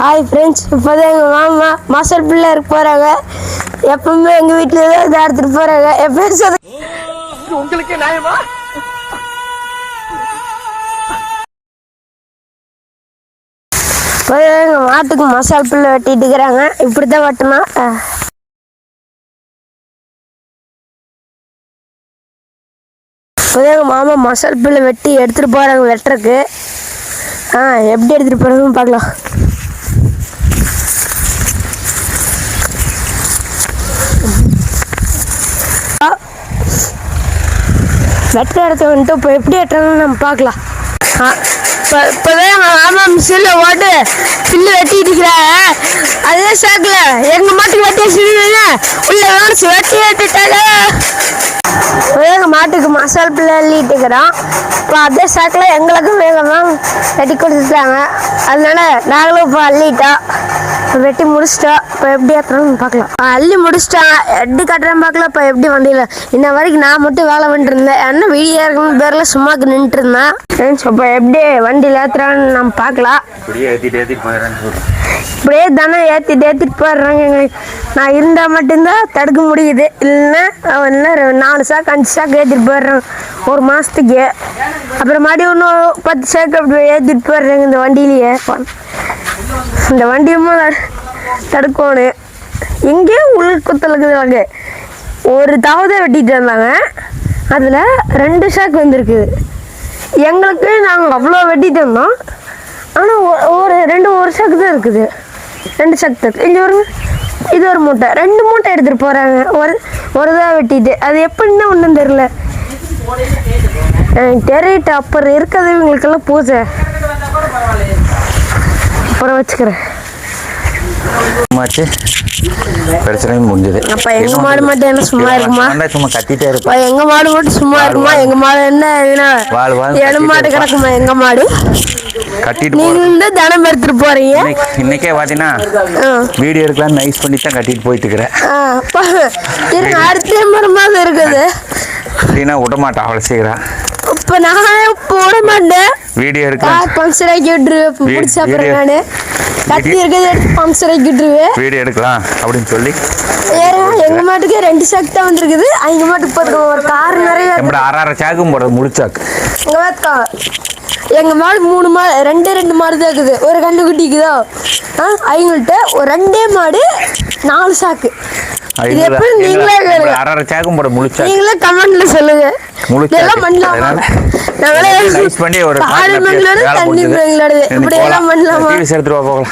Hi friends, இப்போதான் எங்கள் மாமா மசால் பிள்ளை இருக்க போகிறாங்க. எப்பவுமே எங்கள் வீட்டில் தான் இதை எடுத்துகிட்டு போகிறாங்க. எப்பயும் சொல்ல உங்களுக்கு நியாயமா? இப்போதான் எங்கள் மாட்டுக்கு மசால் பிள்ளை வெட்டிட்டு இருக்கிறாங்க. இப்படி தான் வெட்டணும். இப்போதான் எங்கள் மாமா மசால் பிள்ளை வெட்டி எடுத்துகிட்டு போகிறாங்க வெட்டுறதுக்கு. எப்படி எடுத்துகிட்டு போகிறதுன்னு பார்க்கலாம். வெட்டுற இடத்த வந்துட்டு இப்போ எப்படி வெட்டுறதுன்னு நம்ம பார்க்கலாம். இப்போதான் எங்கள் மாமா மிஷினில் ஓட்டு பில்லு வெட்டிட்டு இருக்கிறாங்க. அதே சாக்கில் எங்கள் மாட்டுக்கு வெட்டிய சின்ன உள்ள வெட்டி வெட்டிட்டாங்க. இப்போதான் எங்கள் மாட்டுக்கு மசால் பிள்ளை அள்ளிட்டு இருக்கிறோம். இப்போ அதே சாக்கில் எங்களுக்கும் வேகமாக வெட்டி கொடுத்துட்டாங்க. அதனால நாங்களும் இப்போ அள்ளிட்டோம். வெட்டி முடிச்சிட்டோம். இப்போ எப்படி ஏற்றுறோம்னு பார்க்கலாம். அள்ளி முடிச்சிட்டாங்க. எப்படி கட்டுறேன்னு பார்க்கலாம். இப்போ எப்படி வண்டியில் இன்ன வரைக்கும் நான் மட்டும் வேலை பண்ணிட்டு இருந்தேன். என்ன வீடியோ இருக்குன்னு பேரில் சும்மாக்கு நின்றுட்டு இருந்தேன். இப்போ எப்படி வண்டியில் ஏற்றுறான்னு நம்ம பார்க்கலாம். இப்படியே தானே ஏற்றிட்டு போயிடுறாங்க. எங்களுக்கு நான் இருந்தால் மட்டும்தான் தடுக்க முடியுது. இல்லைன்னா இன்னும் 4 சாக்கு 5 சாக்கு ஏற்றிட்டு போயிடுறாங்க ஒரு மாதத்துக்கு. அப்புறம் மறுபடியும் இன்னும் 10 சாக்கு அப்படி ஏற்றிட்டு போயிடுறாங்க இந்த வண்டியிலேயே. இந்த வண்டியுமா தடுக்கணும். எங்கேயும் உள்குத்தலுக்குறாங்க. ஒரு தாவதை வெட்டிட்டு இருந்தாங்க. அதில் 2 சாக்கு வந்துருக்குது. எங்களுக்கு நாங்கள் அவ்வளோ வெட்டிட்டு இருந்தோம். ஆனால் ஒரு சாக்கு தான் இருக்குது. 2 சாக்கு தான் இங்கே வருங்க. இது ஒரு மூட்டை, 2 மூட்டை எடுத்துகிட்டு போகிறாங்க. ஒரு தான் வெட்டிட்டு அது எப்படின்னா ஒன்றும் தெரில. தெரியட்டு அப்புறம் இருக்கிறது இவங்களுக்கெல்லாம் பூஜை. அப்புறம் வச்சுக்கிறேன். பிரச்சனையும் முடிஞ்சது. அப்ப எங்க மாடு மட்டும் என்ன சும்மா இருக்குமா? சும்மா கத்திட்டே இருப்பா. எங்க மாடு மட்டும் சும்மா இருக்குமா? எங்க மாடு என்ன எடு மாடு கிடக்குமா? எங்க மாடு கட்டிட்டு நீங்க தனம் எடுத்துட்டு போறீங்க. இன்னைக்கே பாத்தீங்கன்னா வீடியோ எடுக்கலாம் நைஸ் பண்ணி தான் கட்டிட்டு போயிட்டு இருக்கிறேன். அடுத்த மரமாக இருக்குது அப்படின்னா விட மாட்டேன் அவ்வளோ சீக்கிரம். இப்ப நானே போட மாட்டேன். வீடியோ எடுக்கலாம் பம்சர் ஆக்கி விட்டுருவேன். பிடிச்ச அப்புறம் நானு கத்தி இருக்கிறது எடுத்து பம்சர் ஆக்கி விட்டுருவேன். வீடியோ எடுக்கலாம் அப்படின்னு சொல்லி எங்க மாட்டுக்கு 2 சாக்கு தான் வந்துருக்குது. அவங்க மாட்டுக்கு போட்டுருக்கோம். ஒரு கார் நிறைய 6 சாக்கும் போடுறது முடிச்சாக்கு. இங்க பார்த்துக்கோ. எங்க மாடு 3 மாடு 2 மாடு தான் இருக்குது. ஒரு கண்டு குட்டிக்குதோ. அவங்கள்ட்ட ஒரு 2 மாடு 4 சாக்கு. இது எப்படி நீங்களே 6 சாக்கும் போட முடிச்சா நீங்களே கமெண்ட்ல சொல்லுங்க. இதெல்லாம் பண்ணலாமா? நைஸ் பண்ணி ஒரு தண்ணி இப்படி எல்லாம் பண்ணலாமா? எடுத்துட்டு போகலாம்.